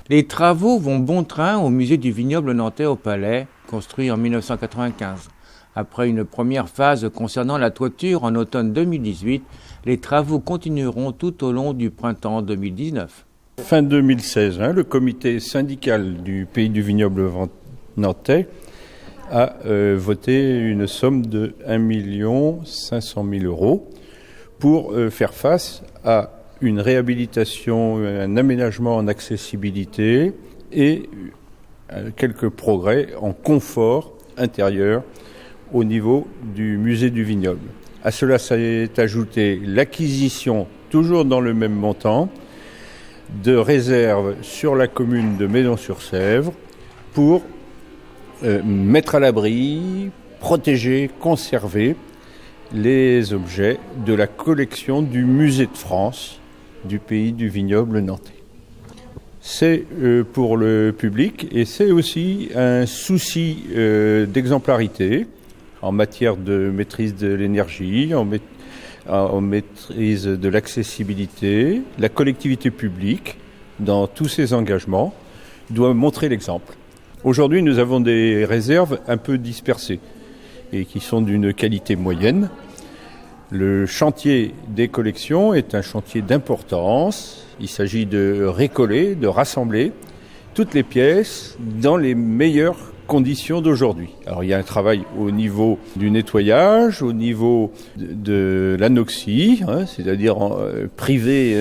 Les travaux vont bon train au musée du vignoble nantais au Palais, construit en 1995. Après une première phase concernant la toiture en automne 2018, les travaux continueront tout au long du printemps 2019. Fin 2016, le comité syndical du Pays du vignoble nantais a voté une somme de 1 500 000 € pour faire face à une réhabilitation, un aménagement en accessibilité et quelques progrès en confort intérieur au niveau du musée du vignoble. À cela s'est ajouté l'acquisition, toujours dans le même montant, de réserves sur la commune de Maison-sur-Sèvre pour mettre à l'abri, protéger, conserver les objets de la collection du musée de France du Pays du vignoble nantais. C'est pour le public et c'est aussi un souci d'exemplarité en matière de maîtrise de l'énergie, en maîtrise de l'accessibilité. La collectivité publique, dans tous ses engagements, doit montrer l'exemple. Aujourd'hui, nous avons des réserves un peu dispersées et qui sont d'une qualité moyenne. Le chantier des collections est un chantier d'importance. Il s'agit de récoller, de rassembler toutes les pièces dans les meilleures conditions d'aujourd'hui. Alors il y a un travail au niveau du nettoyage, au niveau de l'anoxie, c'est-à-dire priver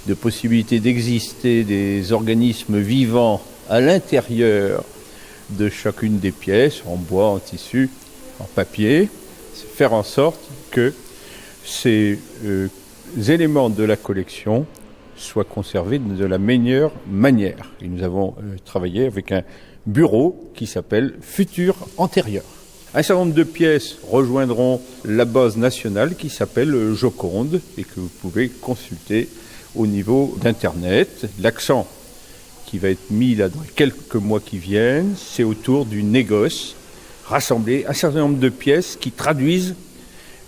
de possibilité d'exister des organismes vivants à l'intérieur de chacune des pièces, en bois, en tissu, en papier. C'est faire en sorte que ces éléments de la collection soient conservés de la meilleure manière. Et nous avons travaillé avec un bureau qui s'appelle Futur Antérieur. Un certain nombre de pièces rejoindront la base nationale qui s'appelle Joconde et que vous pouvez consulter au niveau d'Internet. L'accent qui va être mis là dans quelques mois qui viennent, c'est autour du négoce, rassembler un certain nombre de pièces qui traduisent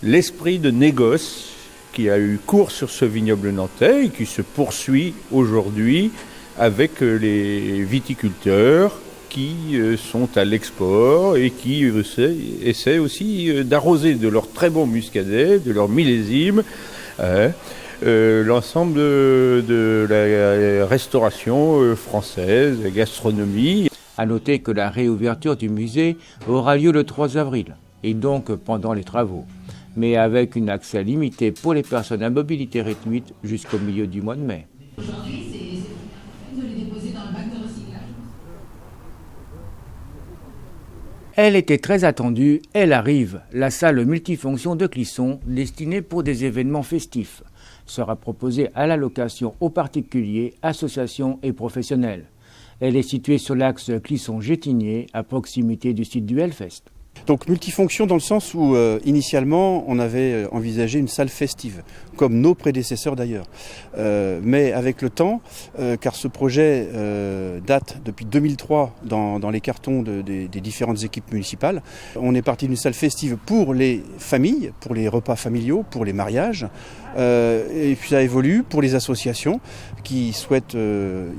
l'esprit de négoce qui a eu cours sur ce vignoble nantais et qui se poursuit aujourd'hui avec les viticulteurs qui sont à l'export et qui essaient aussi d'arroser de leur très bon muscadet, de leur millésime, l'ensemble de la restauration française, la gastronomie. À noter que la réouverture du musée aura lieu le 3 avril, et donc pendant les travaux, mais avec un accès limité pour les personnes à mobilité réduite jusqu'au milieu du mois de mai. Aujourd'hui, c'est de les déposer dans le bac de recyclage. Elle était très attendue, elle arrive. La salle multifonction de Clisson, destinée pour des événements festifs, sera proposée à la location aux particuliers, associations et professionnels. Elle est située sur l'axe Clisson-Gétigné, à proximité du site du Hellfest. Donc multifonction dans le sens où initialement on avait envisagé une salle festive, comme nos prédécesseurs d'ailleurs. Mais avec le temps, car ce projet date depuis 2003 dans les cartons des différentes équipes municipales, on est parti d'une salle festive pour les familles, pour les repas familiaux, pour les mariages, et puis ça évolue pour les associations qui souhaitent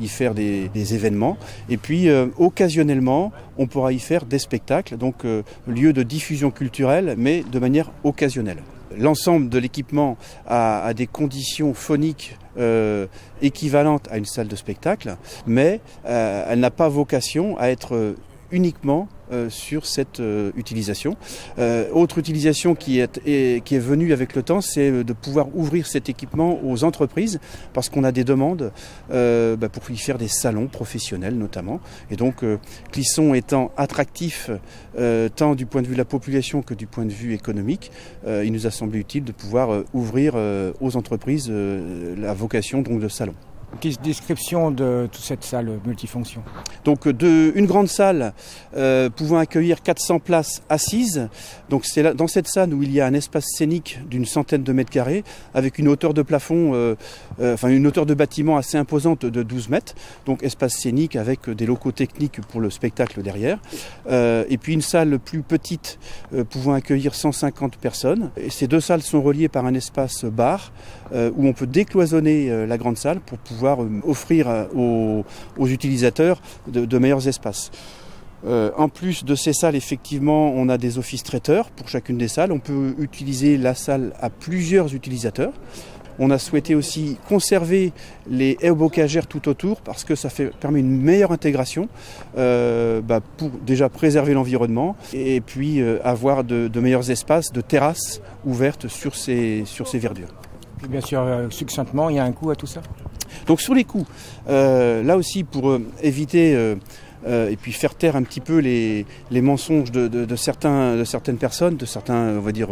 y faire des événements, et puis occasionnellement on pourra y faire des spectacles, donc lieu de diffusion culturelle, mais de manière occasionnelle. L'ensemble de l'équipement a des conditions phoniques équivalentes à une salle de spectacle, mais elle n'a pas vocation à être uniquement sur cette utilisation. Autre utilisation qui est venue avec le temps, c'est de pouvoir ouvrir cet équipement aux entreprises, parce qu'on a des demandes pour y faire des salons professionnels notamment. Et donc Clisson étant attractif tant du point de vue de la population que du point de vue économique, il nous a semblé utile de pouvoir ouvrir aux entreprises la vocation donc de salon. Une petite description de toute cette salle multifonction. Donc une grande salle pouvant accueillir 400 places assises. Donc c'est là, dans cette salle où il y a un espace scénique d'une centaine de mètres carrés avec une hauteur de plafond, une hauteur de bâtiment assez imposante de 12 mètres. Donc espace scénique avec des locaux techniques pour le spectacle derrière. Et puis une salle plus petite pouvant accueillir 150 personnes. Et ces deux salles sont reliées par un espace bar où on peut décloisonner la grande salle pour pouvoir offrir aux utilisateurs de meilleurs espaces. En plus de ces salles, effectivement, on a des office traiteurs pour chacune des salles. On peut utiliser la salle à plusieurs utilisateurs. On a souhaité aussi conserver les haies bocagères tout autour parce que ça permet une meilleure intégration pour déjà préserver l'environnement et puis avoir de meilleurs espaces de terrasses ouvertes sur ces verdures. Et bien sûr, succinctement, il y a un coût à tout ça ? Donc sur les coûts, là aussi pour éviter et puis faire taire un petit peu les mensonges de certaines personnes, de certains, on va dire,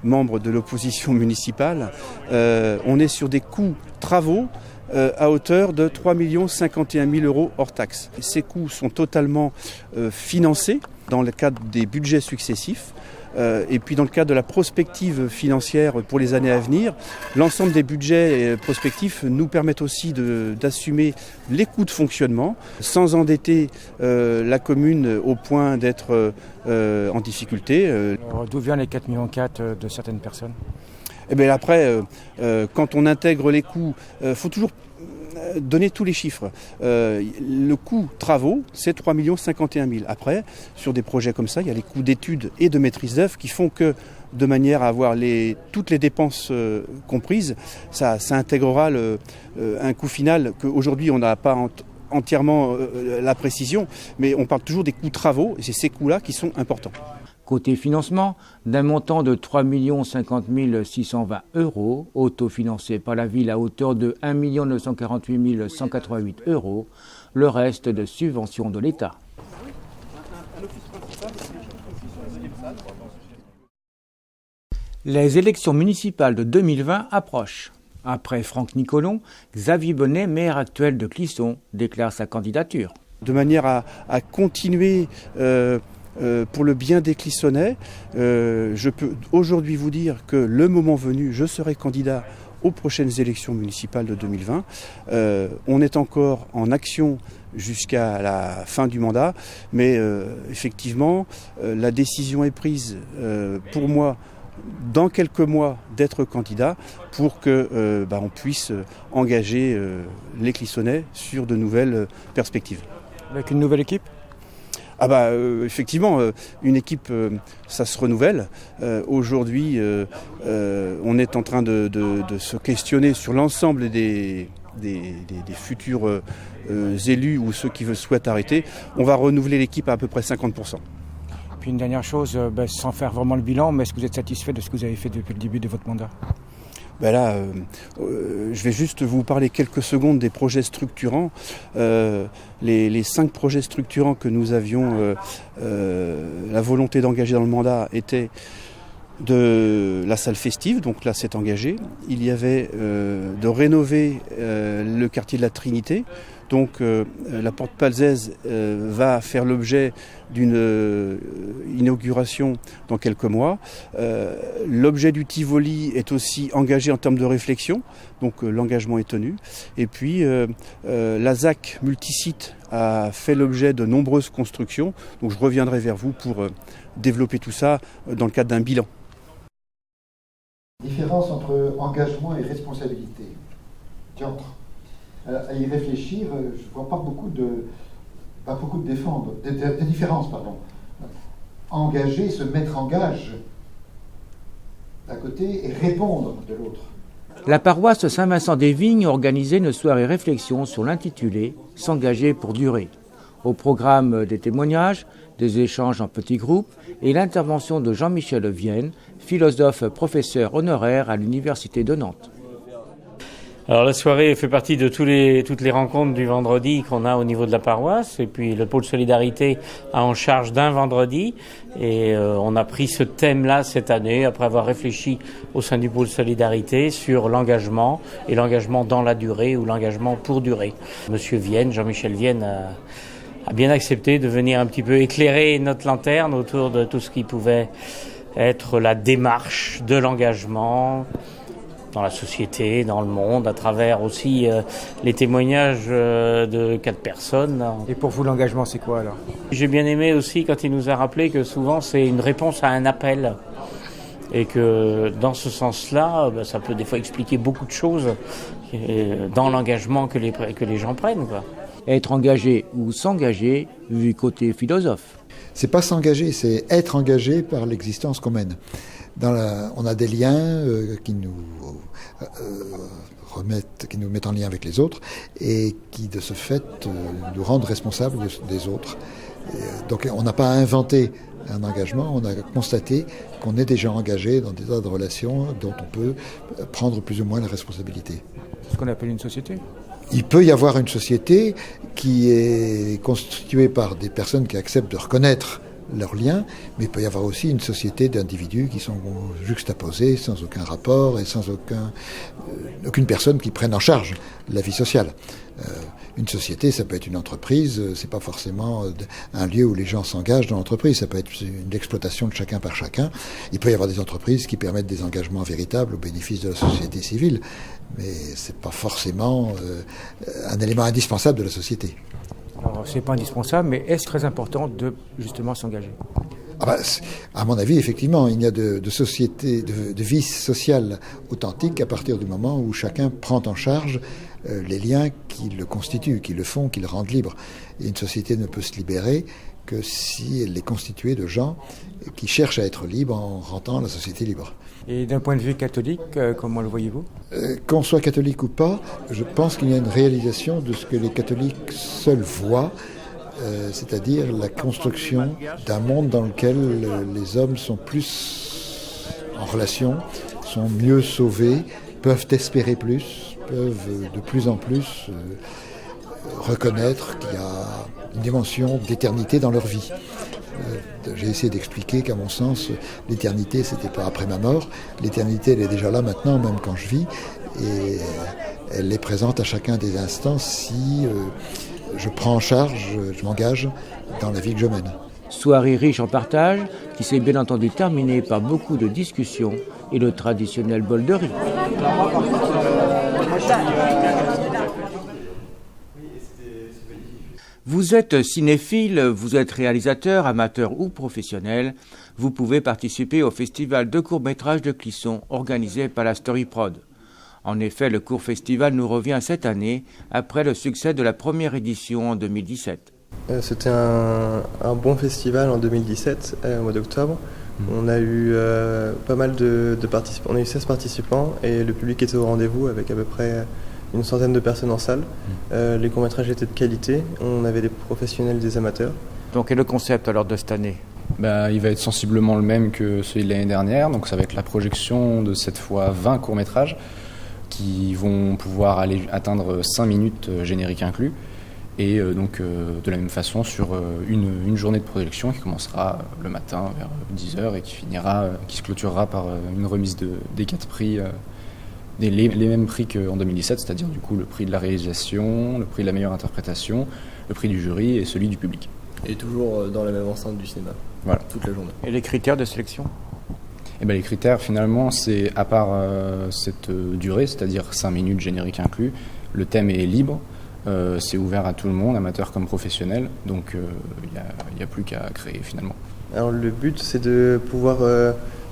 membres de l'opposition municipale, on est sur des coûts travaux à hauteur de 3 51 000 € hors taxes. Ces coûts sont totalement financés dans le cadre des budgets successifs. Et puis dans le cadre de la prospective financière pour les années à venir, l'ensemble des budgets prospectifs nous permettent aussi d'assumer les coûts de fonctionnement sans endetter la commune au point d'être en difficulté. Alors, d'où vient les 4,4 millions de certaines personnes ? Et bien après, quand on intègre les coûts, faut toujours donner tous les chiffres. Le coût travaux, c'est 3 51 000. Après, sur des projets comme ça, il y a les coûts d'études et de maîtrise d'œuvre qui font que, de manière à avoir toutes les dépenses comprises, ça intégrera un coût final qu'aujourd'hui on n'a pas entièrement la précision, mais on parle toujours des coûts travaux et c'est ces coûts-là qui sont importants. Côté financement, d'un montant de 3 050 620 €, autofinancé par la ville à hauteur de 1 948 188 €, le reste de subventions de l'État. Les élections municipales de 2020 approchent. Après Franck Nicolon, Xavier Bonnet, maire actuel de Clisson, déclare sa candidature. De manière à continuer pour le bien des Clissonnais, je peux aujourd'hui vous dire que le moment venu, je serai candidat aux prochaines élections municipales de 2020. On est encore en action jusqu'à la fin du mandat, mais effectivement, la décision est prise pour moi dans quelques mois d'être candidat pour que on puisse engager les Clissonnais sur de nouvelles perspectives. Avec une nouvelle équipe ? Effectivement, une équipe, ça se renouvelle. Aujourd'hui, on est en train de se questionner sur l'ensemble des futurs élus ou ceux qui souhaitent arrêter. On va renouveler l'équipe à peu près 50%. Puis une dernière chose, sans faire vraiment le bilan, mais est-ce que vous êtes satisfait de ce que vous avez fait depuis le début de votre mandat ? Je vais juste vous parler quelques secondes des projets structurants. Les 5 projets structurants que nous avions la volonté d'engager dans le mandat étaient de la salle festive, donc là c'est engagé. Il y avait de rénover le quartier de la Trinité. Donc la porte Palzès va faire l'objet d'une inauguration dans quelques mois. L'objet du Tivoli est aussi engagé en termes de réflexion, donc l'engagement est tenu. Et puis la ZAC multisite a fait l'objet de nombreuses constructions, donc je reviendrai vers vous pour développer tout ça dans le cadre d'un bilan. Différence entre engagement et responsabilité. Diantre. À y réfléchir, je ne vois pas beaucoup de différences. Engager, se mettre en gage d'un côté et répondre de l'autre. La paroisse Saint-Vincent-des-Vignes organisait une soirée réflexion sur l'intitulé « S'engager pour durer ». Au programme des témoignages, des échanges en petits groupes et l'intervention de Jean-Michel Vienne, philosophe professeur honoraire à l'Université de Nantes. Alors la soirée fait partie de toutes les rencontres du vendredi qu'on a au niveau de la paroisse, et puis le pôle solidarité a en charge d'un vendredi, et on a pris ce thème-là cette année après avoir réfléchi au sein du pôle solidarité sur l'engagement, et l'engagement dans la durée ou l'engagement pour durer. Monsieur Vienne, Jean-Michel Vienne a bien accepté de venir un petit peu éclairer notre lanterne autour de tout ce qui pouvait être la démarche de l'engagement dans la société, dans le monde, à travers aussi les témoignages de 4 personnes. Et pour vous, l'engagement, c'est quoi alors ? J'ai bien aimé aussi quand il nous a rappelé que souvent c'est une réponse à un appel. Et que dans ce sens-là, ça peut des fois expliquer beaucoup de choses dans l'engagement que les gens prennent, quoi. Être engagé ou s'engager, vu côté philosophe. C'est pas s'engager, c'est être engagé par l'existence qu'on mène. On a des liens qui nous mettent en lien avec les autres et qui, de ce fait, nous rendent responsables des autres. Donc on n'a pas inventé un engagement, on a constaté qu'on est déjà engagé dans des tas de relations dont on peut prendre plus ou moins la responsabilité. Ce qu'on appelle une société. Il peut y avoir une société qui est constituée par des personnes qui acceptent de reconnaître leurs liens, mais il peut y avoir aussi une société d'individus qui sont juxtaposés sans aucun rapport et sans aucune personne qui prenne en charge la vie sociale. Une société, ça peut être une entreprise, c'est pas forcément un lieu où les gens s'engagent dans l'entreprise, ça peut être une exploitation de chacun par chacun. Il peut y avoir des entreprises qui permettent des engagements véritables au bénéfice de la société civile, mais c'est pas forcément un élément indispensable de la société. Alors, c'est pas indispensable, mais est-ce très important de justement s'engager ? À mon avis, effectivement, il y a de société, de vie sociale authentique à partir du moment où chacun prend en charge les liens qui le constituent, qui le font, qui le rendent libre. Et une société ne peut se libérer que si elle est constituée de gens qui cherchent à être libres en rendant la société libre. Et d'un point de vue catholique, comment le voyez-vous ? Qu'on soit catholique ou pas, je pense qu'il y a une réalisation de ce que les catholiques seuls voient, c'est-à-dire la construction d'un monde dans lequel les hommes sont plus en relation, sont mieux sauvés, peuvent espérer plus, peuvent de plus en plus reconnaître qu'il y a une dimension d'éternité dans leur vie. J'ai essayé d'expliquer qu'à mon sens, l'éternité, c'était pas après ma mort. L'éternité, elle est déjà là maintenant, même quand je vis. Et elle est présente à chacun des instants si je prends en charge, je m'engage dans la vie que je mène. Soirée riche en partage, qui s'est bien entendu terminée par beaucoup de discussions et le traditionnel bol de riz. Vous êtes cinéphile, vous êtes réalisateur, amateur ou professionnel, vous pouvez participer au festival de court-métrage de Clisson organisé par la Storyprod. En effet, le court festival nous revient cette année après le succès de la première édition en 2017. C'était un bon festival en 2017, au mois d'octobre. On a eu pas mal de participants, on a eu 16 participants et le public était au rendez-vous avec à peu près une centaine de personnes en salle. Les courts-métrages étaient de qualité, on avait des professionnels, des amateurs. Donc, quel est le concept alors de cette année ? Il va être sensiblement le même que celui de l'année dernière, donc ça va être la projection de cette fois 20 courts-métrages qui vont pouvoir aller atteindre 5 minutes générique inclus. Et donc de la même façon sur une journée de projection qui commencera le matin vers 10h et qui se clôturera par une remise des 4 prix, les mêmes prix qu'en 2017, c'est-à-dire du coup le prix de la réalisation, le prix de la meilleure interprétation, le prix du jury et celui du public. Et toujours dans la même enceinte du cinéma, voilà. Toute la journée. Et les critères de sélection ? Les critères finalement c'est à part cette durée, c'est-à-dire 5 minutes générique inclus, le thème est libre. C'est ouvert à tout le monde, amateur comme professionnel, donc il n'y a plus qu'à créer finalement. Alors le but c'est de pouvoir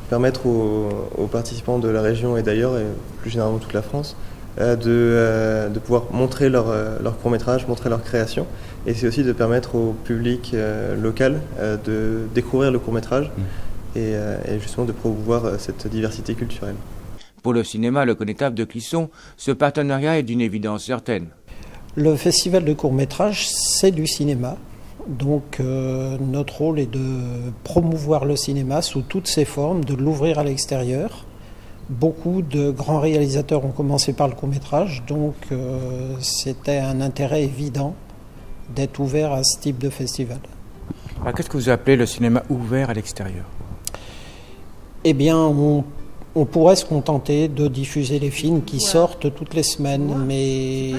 permettre aux participants de la région et d'ailleurs, et plus généralement toute la France, de pouvoir montrer leur court-métrage, montrer leur création, et c'est aussi de permettre au public local de découvrir le court-métrage et justement de promouvoir cette diversité culturelle. Pour le cinéma Le Connétable de Clisson, ce partenariat est d'une évidence certaine. Le festival de court-métrage, c'est du cinéma. Donc notre rôle est de promouvoir le cinéma sous toutes ses formes, de l'ouvrir à l'extérieur, Beaucoup de grands réalisateurs ont commencé par le court-métrage, donc c'était un intérêt évident d'être ouvert à ce type de festival. Alors, qu'est-ce que vous appelez le cinéma ouvert à l'extérieur ? Eh bien, on pourrait se contenter de diffuser les films qui sortent toutes les semaines, mais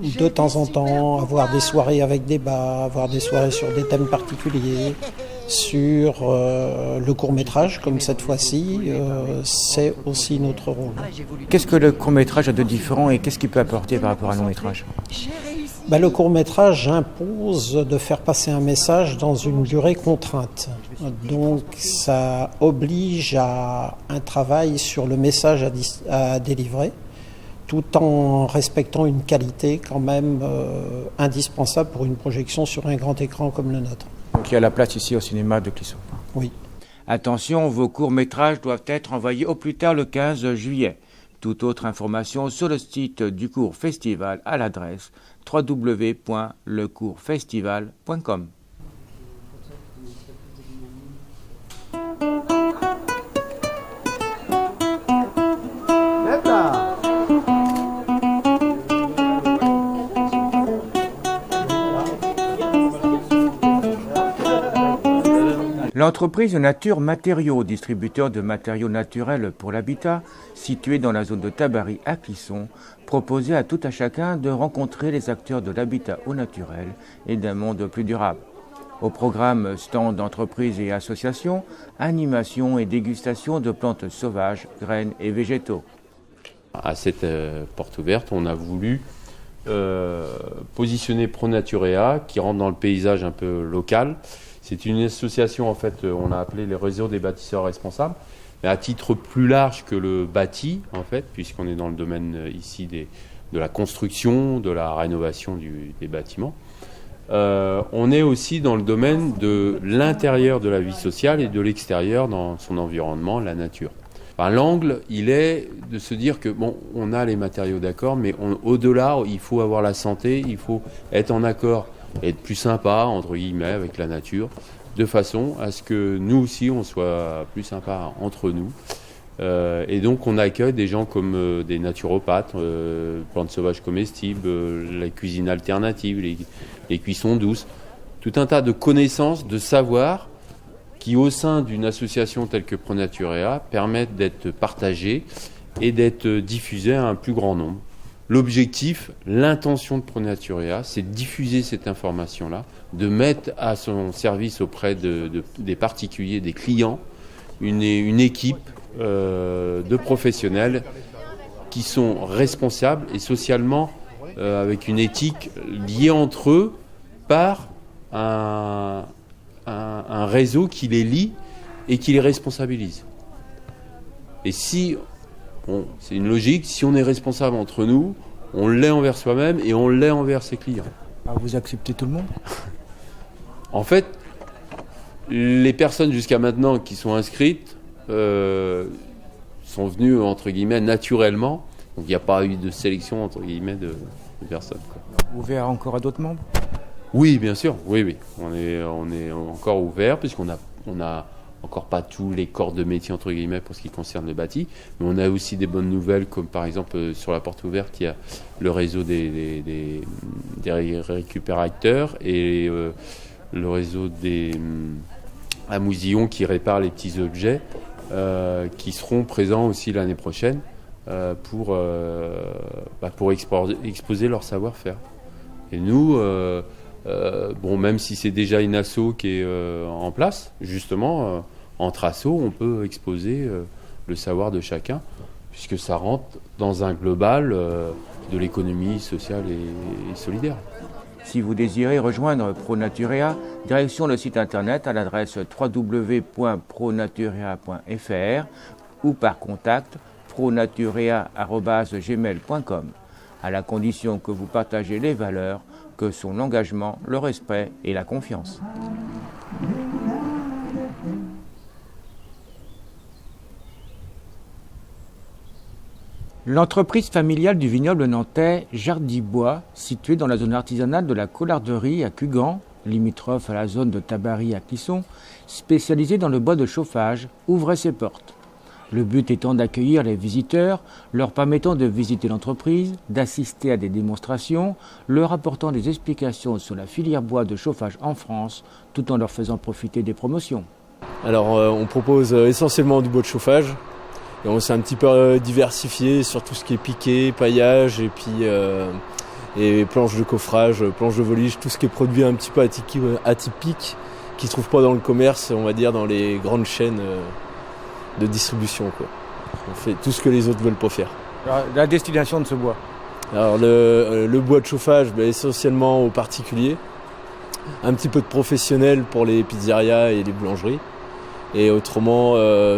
de temps en temps, avoir des soirées avec débat, avoir des soirées sur des thèmes particuliers, sur le court-métrage, comme cette fois-ci, c'est aussi notre rôle. Qu'est-ce que le court-métrage a de différent et qu'est-ce qu'il peut apporter par rapport à un long-métrage ? Le court-métrage impose de faire passer un message dans une durée contrainte. Donc ça oblige à un travail sur le message à délivrer, tout en respectant une qualité quand même indispensable pour une projection sur un grand écran comme le nôtre. Donc il y a la place ici au cinéma de Clisson. Oui. Attention, vos courts-métrages doivent être envoyés au plus tard le 15 juillet. Toute autre information sur le site du Court Festival à l'adresse www.lecourtfestival.com. L'entreprise Nature Matériaux, distributeur de matériaux naturels pour l'habitat, située dans la zone de Tabary à Clisson, proposait à tout à chacun de rencontrer les acteurs de l'habitat au naturel et d'un monde plus durable. Au programme stand d'entreprises et associations, animation et dégustation de plantes sauvages, graines et végétaux. À cette porte ouverte, on a voulu positionner Pronaturea qui rentre dans le paysage un peu local. C'est une association, en fait, on l'a appelé les réseaux des bâtisseurs responsables, mais à titre plus large que le bâti, en fait, puisqu'on est dans le domaine ici de la construction, de la rénovation des bâtiments. On est aussi dans le domaine de l'intérieur de la vie sociale et de l'extérieur dans son environnement, la nature. Enfin, l'angle, il est de se dire que, bon, on a les matériaux d'accord, mais au-delà, il faut avoir la santé, il faut être en accord, être plus sympa, entre guillemets, avec la nature, de façon à ce que nous aussi, on soit plus sympa entre nous. Et donc, on accueille des gens comme des naturopathes, plantes sauvages comestibles, la cuisine alternative, les cuissons douces, tout un tas de connaissances, de savoirs qui, au sein d'une association telle que Pronaturea, permettent d'être partagés et d'être diffusés à un plus grand nombre. L'objectif, l'intention de Pronaturea, c'est de diffuser cette information-là, de mettre à son service auprès des particuliers, des clients, une équipe de professionnels qui sont responsables et socialement avec une éthique liée entre eux par un réseau qui les lie et qui les responsabilise. Et si... Bon, c'est une logique, si on est responsable entre nous, on l'est envers soi-même et on l'est envers ses clients. Alors vous acceptez tout le monde ? En fait, les personnes jusqu'à maintenant qui sont inscrites sont venues, entre guillemets, naturellement. Donc il n'y a pas eu de sélection, entre guillemets, de personnes. Quoi. Ouvert encore à d'autres membres ? Oui, bien sûr, oui. On est encore ouvert puisqu'on n'a encore pas tous les corps de métier, entre guillemets, pour ce qui concerne le bâti, mais on a aussi des bonnes nouvelles, comme par exemple sur la porte ouverte, il y a le réseau des récupérateurs et le réseau des Amousillons qui réparent les petits objets, qui seront présents aussi l'année prochaine pour exposer leur savoir-faire. Et nous, même si c'est déjà une asso qui est en place, justement, entre assos, on peut exposer le savoir de chacun, puisque ça rentre dans un global de l'économie sociale et solidaire. Si vous désirez rejoindre Pronaturea, direction le site internet à l'adresse www.pronaturea.fr ou par contact pronaturea@gmail.com, à la condition que vous partagez les valeurs que sont l'engagement, le respect et la confiance. L'entreprise familiale du vignoble nantais Jardibois, située dans la zone artisanale de la Collarderie à Cugand, limitrophe à la zone de Tabary à Clisson, spécialisée dans le bois de chauffage, ouvrait ses portes. Le but étant d'accueillir les visiteurs, leur permettant de visiter l'entreprise, d'assister à des démonstrations, leur apportant des explications sur la filière bois de chauffage en France, tout en leur faisant profiter des promotions. Alors on propose essentiellement du bois de chauffage et on s'est un petit peu diversifié sur tout ce qui est piqué, paillage et puis et planches de coffrage, planches de volige, tout ce qui est produit un petit peu atypique qui ne se trouve pas dans le commerce, on va dire dans les grandes chaînes de distribution, quoi. On fait tout ce que les autres veulent pas faire. Alors, la destination de ce bois? Alors le bois de chauffage, essentiellement aux particuliers, un petit peu de professionnels pour les pizzerias et les boulangeries, et autrement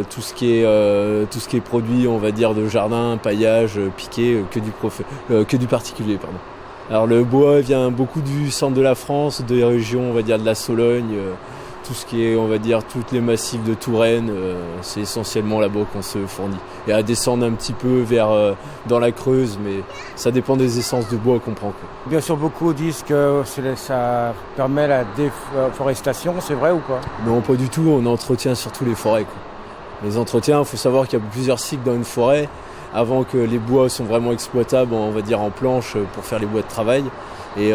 tout ce qui est produit, on va dire, de jardin, paillage, piqué, que du particulier, pardon. Alors le bois vient beaucoup du centre de la France, des régions, on va dire, de la Sologne, tout ce qui est, on va dire, tous les massifs de Touraine, c'est essentiellement là-bas qu'on se fournit. Et à descendre un petit peu vers dans la Creuse, mais ça dépend des essences de bois qu'on prend, quoi. Bien sûr, beaucoup disent que ça permet la déforestation, c'est vrai ou pas? Non, pas du tout, on entretient surtout les forêts, quoi. Les entretiens, il faut savoir qu'il y a plusieurs cycles dans une forêt, avant que les bois sont vraiment exploitables, on va dire en planche pour faire les bois de travail. Et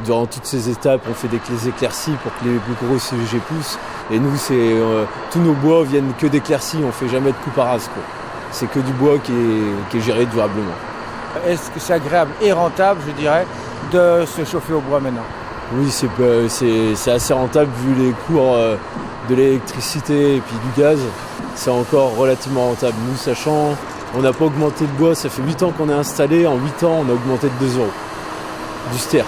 durant toutes ces étapes, on fait des éclaircies pour que les plus gros sujets poussent. Et nous, tous nos bois viennent que d'éclaircies, on fait jamais de coupe à rase, quoi. C'est que du bois qui est géré durablement. Est-ce que c'est agréable et rentable, je dirais, de se chauffer au bois maintenant? Oui, c'est assez rentable vu les cours de l'électricité et puis du gaz. C'est encore relativement rentable. Nous, sachant, on n'a pas augmenté de bois, ça fait 8 ans qu'on est installé. En 8 ans, on a augmenté de 2 € du ster.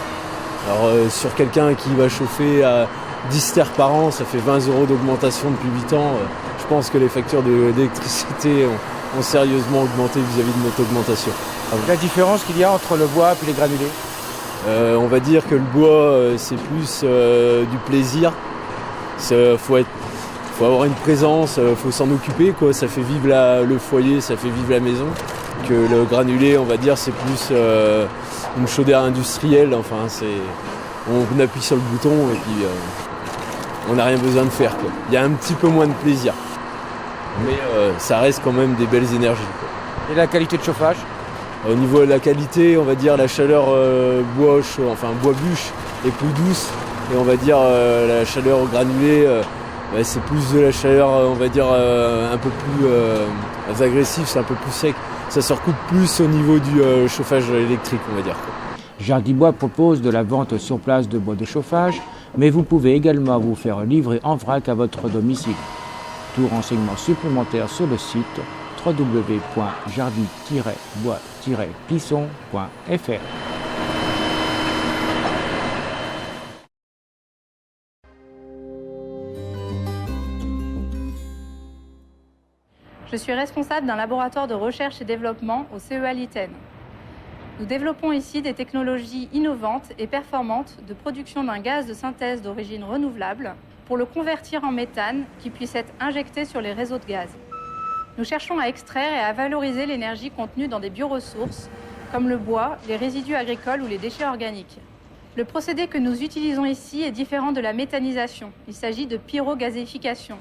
Alors sur quelqu'un qui va chauffer à 10 sters par an, ça fait 20 € d'augmentation depuis 8 ans. Je pense que les factures d'électricité ont sérieusement augmenté vis-à-vis de notre augmentation. La différence qu'il y a entre le bois et les granulés? On va dire que le bois, c'est plus du plaisir. Faut avoir une présence, faut s'en occuper, quoi. Ça fait vivre le foyer, ça fait vivre la maison. Que le granulé, on va dire, c'est plus une chaudière industrielle. Enfin, on appuie sur le bouton et puis on n'a rien besoin de faire, quoi. Il y a un petit peu moins de plaisir, mais ça reste quand même des belles énergies, quoi. Et la qualité de chauffage? Au niveau de la qualité, on va dire la chaleur bois bûche est plus douce, et on va dire la chaleur au granulé, c'est plus de la chaleur, on va dire un peu plus agressif, c'est un peu plus sec. Ça se recoupe plus au niveau du chauffage électrique, on va dire, quoi. Jardibois propose de la vente sur place de bois de chauffage, mais vous pouvez également vous faire livrer en vrac à votre domicile. Tout renseignement supplémentaire sur le site www.jardi-bois-clisson.fr. Je suis responsable d'un laboratoire de recherche et développement au CEA Liten. Nous développons ici des technologies innovantes et performantes de production d'un gaz de synthèse d'origine renouvelable pour le convertir en méthane qui puisse être injecté sur les réseaux de gaz. Nous cherchons à extraire et à valoriser l'énergie contenue dans des bioressources comme le bois, les résidus agricoles ou les déchets organiques. Le procédé que nous utilisons ici est différent de la méthanisation. Il s'agit de pyrogazéification.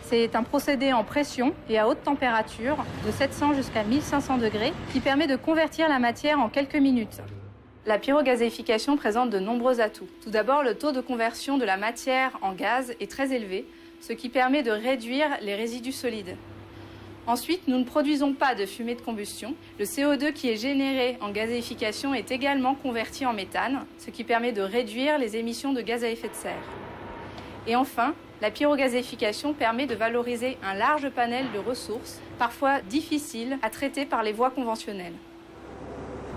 C'est un procédé en pression et à haute température, de 700 jusqu'à 1500 degrés, qui permet de convertir la matière en quelques minutes. La pyrogazéification présente de nombreux atouts. Tout d'abord, le taux de conversion de la matière en gaz est très élevé, ce qui permet de réduire les résidus solides. Ensuite, nous ne produisons pas de fumée de combustion. Le CO2 qui est généré en gazéification est également converti en méthane, ce qui permet de réduire les émissions de gaz à effet de serre. Et enfin, la pyrogazéification permet de valoriser un large panel de ressources, parfois difficiles à traiter par les voies conventionnelles.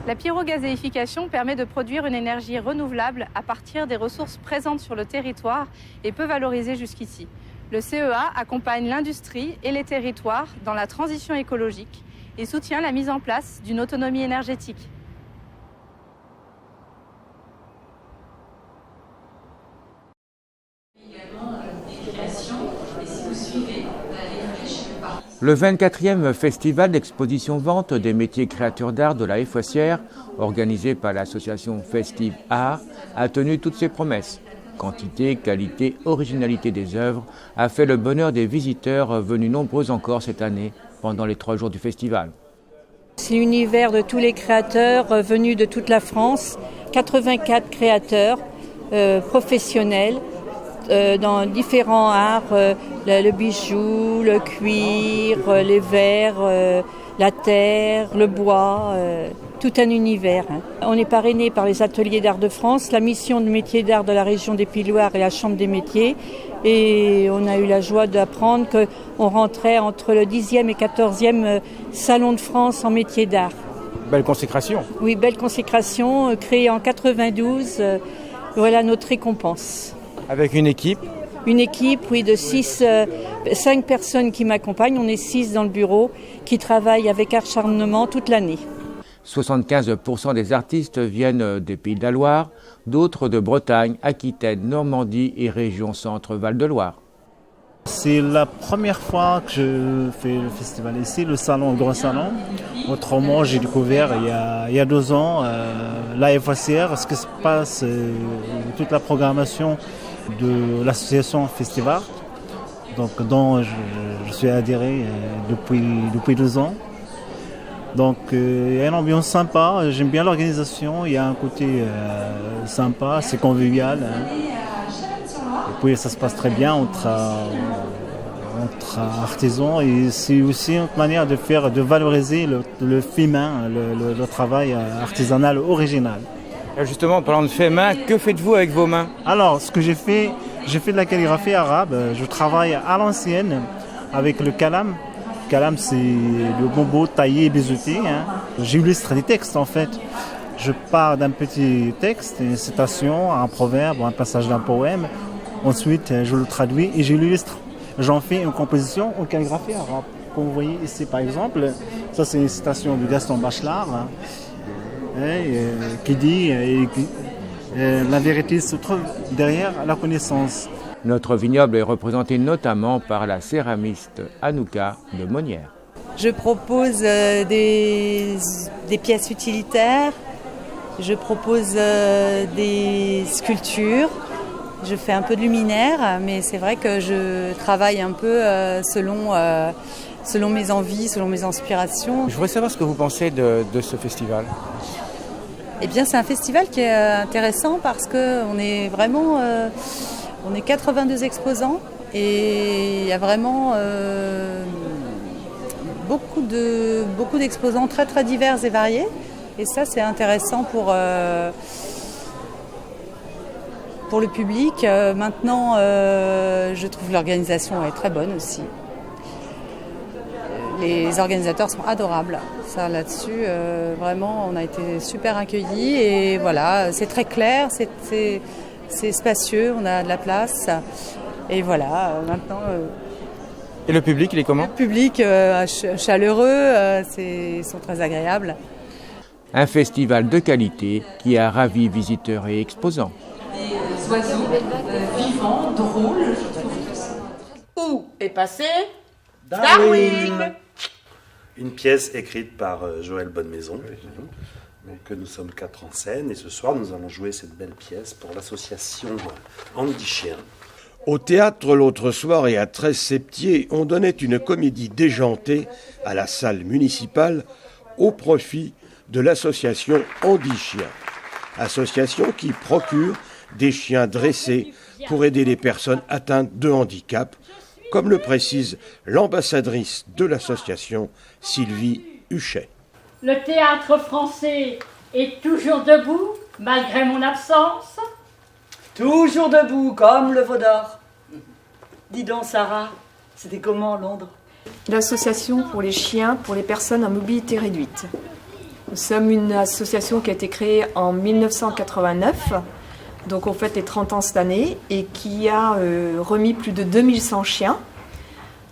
La pyrogazéification permet de produire une énergie renouvelable à partir des ressources présentes sur le territoire et peu valorisées jusqu'ici. Le CEA accompagne l'industrie et les territoires dans la transition écologique et soutient la mise en place d'une autonomie énergétique. Le 24e Festival d'exposition-vente des métiers créateurs d'art de la Effoissière, organisé par l'association Festive Art, a tenu toutes ses promesses. Quantité, qualité, originalité des œuvres a fait le bonheur des visiteurs venus nombreux encore cette année pendant les 3 jours du festival. C'est l'univers de tous les créateurs venus de toute la France, 84 créateurs professionnels dans différents arts, le bijou, le cuir, les verres, la terre, le bois, tout un univers. On est parrainé par les ateliers d'art de France, la mission de métiers d'art de la région des Pays-de-Loire et la Chambre des métiers. Et on a eu la joie d'apprendre qu'on rentrait entre le 10e et 14e Salon de France en métiers d'art. Belle consécration. Oui, belle consécration, créée en 92. Voilà notre récompense. Avec une équipe? Une équipe, oui, de 5 personnes qui m'accompagnent. On est 6 dans le bureau qui travaillent avec acharnement toute l'année. 75% des artistes viennent des Pays de la Loire, d'autres de Bretagne, Aquitaine, Normandie et région Centre-Val de Loire. C'est la première fois que je fais le festival ici, le salon, le grand salon. Autrement, j'ai découvert il y a 2 ans la FACR, ce qui se passe, toute la programmation de l'association Festival, donc dont je suis adhéré depuis 2 ans. Donc il y a une ambiance sympa, j'aime bien l'organisation, il y a un côté sympa, c'est convivial. Et puis ça se passe très bien entre artisans et c'est aussi une manière de valoriser le fait main, le travail artisanal original. Et justement, en parlant de fait main, que faites-vous avec vos mains? Alors, ce que j'ai fait de la calligraphie arabe. Je travaille à l'ancienne avec le kalam. Kalam, c'est le bobo taillé et biseauté. J'illustre des textes en fait. Je pars d'un petit texte, une citation, un proverbe ou un passage d'un poème. Ensuite, je le traduis et je l'illustre. J'en fais une composition en calligraphie arabe. Comme vous voyez ici par exemple, ça c'est une citation de Gaston Bachelard qui dit la vérité se trouve derrière la connaissance. Notre vignoble est représenté notamment par la céramiste Anouka de Monnières. Je propose des pièces utilitaires, je propose des sculptures, je fais un peu de luminaire, mais c'est vrai que je travaille un peu selon mes envies, selon mes inspirations. Je voudrais savoir ce que vous pensez de ce festival. Eh bien, c'est un festival qui est intéressant parce qu'on est vraiment... on est 82 exposants et il y a vraiment beaucoup d'exposants très très divers et variés. Et ça, c'est intéressant pour le public. Maintenant, je trouve l'organisation est très bonne aussi. Les organisateurs sont adorables. Ça, là-dessus, vraiment, on a été super accueillis. Et voilà, c'est très clair, c'est spacieux, on a de la place. Et voilà, maintenant... Et le public, il est comment? Le public, chaleureux, ils sont très agréables. Un festival de qualité qui a ravi visiteurs et exposants. Des oiseaux vivants, drôles, je trouve que ça. Où est passé Darwin? Une pièce écrite par Joël Bonnemaison, que nous sommes 4 en scène, et ce soir nous allons jouer cette belle pièce pour l'association Andy Chien. Au théâtre l'autre soir et à 13 Septier, on donnait une comédie déjantée à la salle municipale au profit de l'association Andy Chien. Association qui procure des chiens dressés pour aider les personnes atteintes de handicap, comme le précise l'ambassadrice de l'association, Sylvie Huchet. Le théâtre français est toujours debout, malgré mon absence. Toujours debout, comme le veau d'or. Dis donc, Sarah, c'était comment Londres? L'association pour les chiens, pour les personnes à mobilité réduite. Nous sommes une association qui a été créée en 1989, donc on fête les 30 ans cette année, et qui a remis plus de 2100 chiens.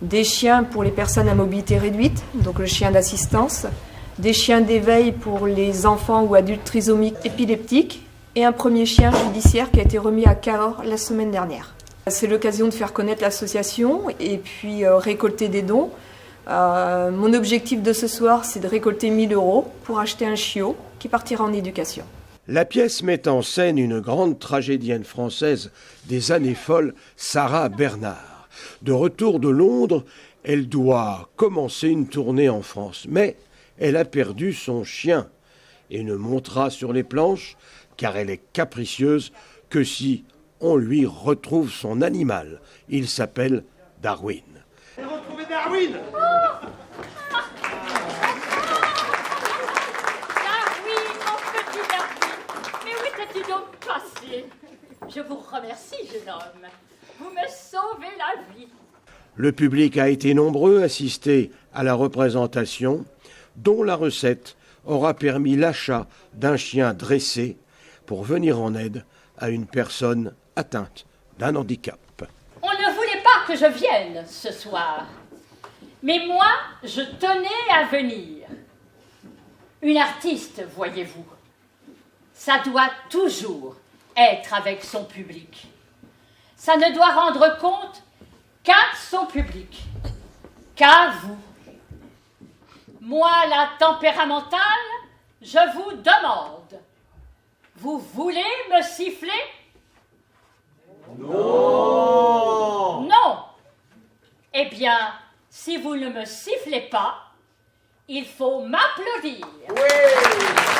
Des chiens pour les personnes à mobilité réduite, donc le chien d'assistance, des chiens d'éveil pour les enfants ou adultes trisomiques épileptiques, et un premier chien judiciaire qui a été remis à Cahors la semaine dernière. C'est l'occasion de faire connaître l'association et puis récolter des dons. Mon objectif de ce soir, c'est de récolter 1 000 € pour acheter un chiot qui partira en éducation. La pièce met en scène une grande tragédienne française des années folles, Sarah Bernard. De retour de Londres, elle doit commencer une tournée en France. Mais elle a perdu son chien et ne montera sur les planches, car elle est capricieuse, que si on lui retrouve son animal. Il s'appelle Darwin. J'ai retrouvé Darwin! Je vous remercie, jeune homme. Vous me sauvez la vie. Le public a été nombreux à assister à la représentation, dont la recette aura permis l'achat d'un chien dressé pour venir en aide à une personne atteinte d'un handicap. On ne voulait pas que je vienne ce soir, mais moi, je tenais à venir. Une artiste, voyez-vous, ça doit toujours être avec son public. Ça ne doit rendre compte qu'à son public, qu'à vous. Moi, la tempéramentale, je vous demande, vous voulez me siffler? Non! Non! Eh bien, si vous ne me sifflez pas, il faut m'applaudir. Oui!